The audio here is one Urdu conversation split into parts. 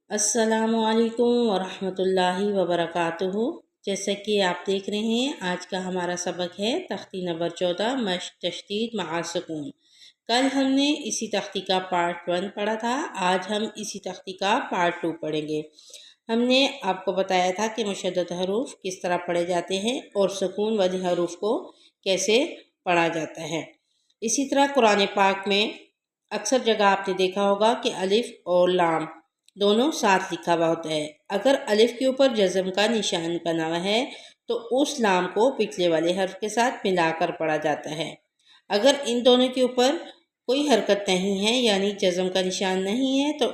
السلام علیکم ورحمۃ اللہ وبرکاتہ۔ جیسا کہ آپ دیکھ رہے ہیں، آج کا ہمارا سبق ہے تختی نمبر 14 مشق تشدید مع سکون۔ کل ہم نے اسی تختی کا پارٹ 1 پڑھا تھا، آج ہم اسی تختی کا پارٹ 2 پڑھیں گے۔ ہم نے آپ کو بتایا تھا کہ مشدد حروف کس طرح پڑھے جاتے ہیں اور سکون والی حروف کو کیسے پڑھا جاتا ہے۔ اسی طرح قرآن پاک میں اکثر جگہ آپ نے دیکھا ہوگا کہ الف اور لام دونوں ساتھ لکھا ہوا ہوتا ہے۔ اگر الف کے اوپر جزم کا نشان بنا ہوا ہے تو اس لام کو پچھلے والے حرف کے ساتھ ملا کر پڑھا جاتا ہے۔ اگر ان دونوں کے اوپر کوئی حرکت نہیں ہے یعنی جزم کا نشان نہیں ہے تو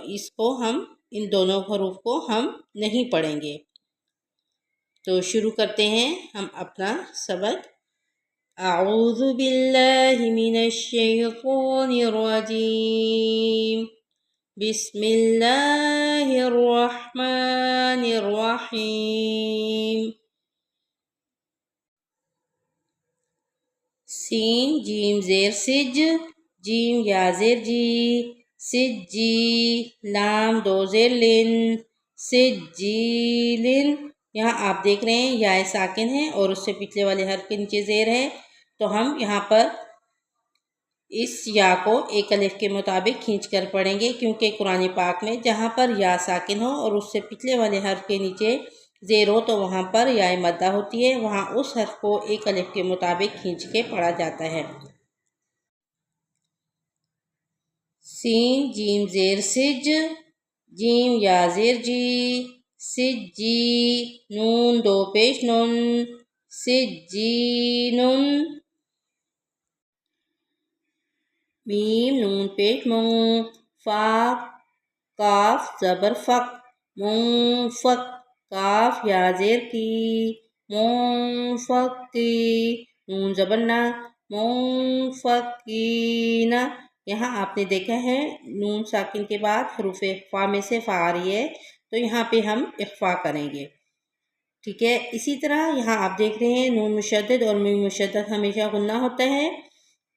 ان دونوں حروف کو ہم نہیں پڑھیں گے۔ تو شروع کرتے ہیں ہم اپنا سبق۔ اعوذ باللہ من الشیطان الرجیم، بسم اللہ الرحمن الرحیم۔ سین جیم زیر سج، جیم یا زیر جی، سجی، لام دو زیر لن، سجیلن۔ یہاں آپ دیکھ رہے ہیں یا ساکن ہے اور اس سے پچھلے والے حرف کے نیچے زیر ہے، تو ہم یہاں پر اس یا کو ایک الف کے مطابق کھینچ کر پڑھیں گے، کیونکہ قرآن پاک میں جہاں پر یا ساکن ہو اور اس سے پچھلے والے حرف کے نیچے زیر ہو تو وہاں پر یا مدہ ہوتی ہے، وہاں اس حرف کو ایک الف کے مطابق کھینچ کے پڑھا جاتا ہے۔ سین جیم زیر سج، جیم یا زیر جی، سجی، نون دو پیش نون، سجینن۔ میم نون پیش مون، فا کاف زبر فق، منفق، کاف یا زیر کی، منفقی، نون زبر نا، منفقین۔ یہاں آپ نے دیکھا ہے نون ساکن کے بعد حروف اخفا میں سے فا آ رہی ہے، تو یہاں پہ ہم اخفا کریں گے، ٹھیک ہے۔ اسی طرح یہاں آپ دیکھ رہے ہیں نون مشدد اور میم مشدد ہمیشہ غنہ ہوتا ہے،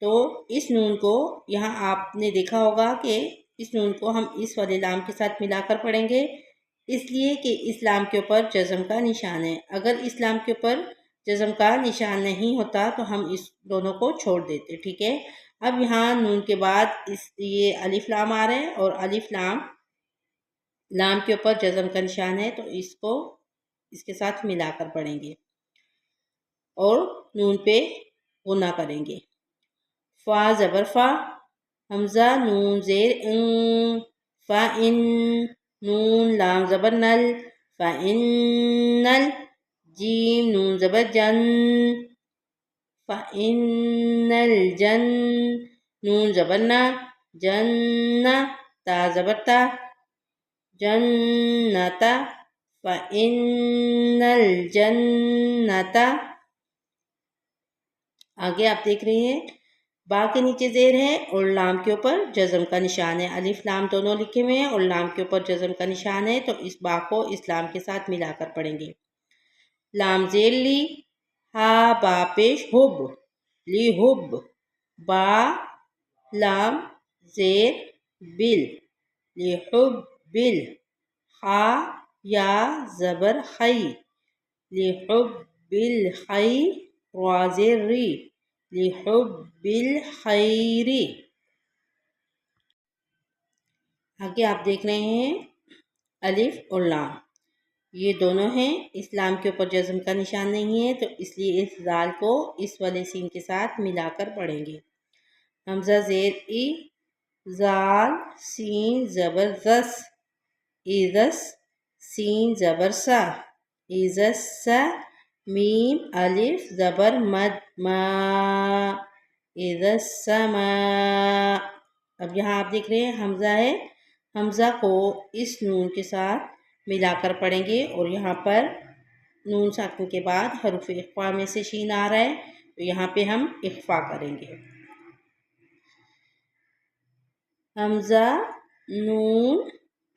تو اس نون کو یہاں آپ نے دیکھا ہوگا کہ اس نون کو ہم اس والے لام کے ساتھ ملا کر پڑھیں گے، اس لیے کہ اس لام کے اوپر جزم کا نشان ہے۔ اگر اس لام کے اوپر جزم کا نشان نہیں ہوتا تو ہم اس دونوں کو چھوڑ دیتے، ٹھیک ہے۔ اب یہاں نون کے بعد یہ الف لام آ رہا ہے اور الف لام کے اوپر جزم کا نشان ہے، تو اس کے ساتھ ملا کر پڑھیں گے اور نون پہ غنہ کریں گے۔ فا زبر فا، حمزہ نون زیر ان، فا ان، نون لام زبر نل، فا ان نل، جیم نون زبر جن، فا ان نل جن، نون زبر نا، جن، تا زبر تا، جنتا، فا ان الجنت۔ آگے آپ دیکھ رہے ہیں با کے نیچے زیر ہے اور لام کے اوپر جزم کا نشان ہے، الف لام دونوں لکھے ہوئے ہیں اور لام کے اوپر جزم کا نشان ہے، تو اس با کو اس لام کے ساتھ ملا کر پڑھیں گے۔ لام زیر لی، ہا با پیش حب، لی حب، با لام زیر بل، لی حب بل، خا یا زبر خی، لی حب بل خی، را زیر ری، لِحُبِّ الْخَيْرِ۔ آگے آپ دیکھ رہے ہیں الف اور لام، یہ دونوں ہیں، اس لام کے اوپر جزم کا نشان نہیں ہے تو اس لیے اس زال کو اس والے سین کے ساتھ ملا کر پڑھیں گے۔ حمزہ زیر ای، زال سین زبر زس، ایزس، سین زبر سا، ایزس سا، میم الف زبر مد ما، اذا السماء۔ اب یہاں آپ دیکھ رہے ہیں حمزہ ہے، حمزہ کو اس نون کے ساتھ ملا کر پڑھیں گے اور یہاں پر نون ساکن کے بعد حروف اخفا میں سے شین آ رہا ہے، تو یہاں پہ ہم اخفا کریں گے۔ حمزہ نون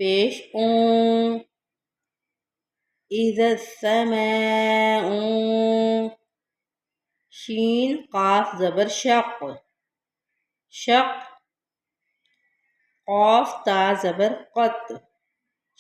پیش اون، اذا السماء، شین قاف زبر شق، شق، قاف تا زبر قط،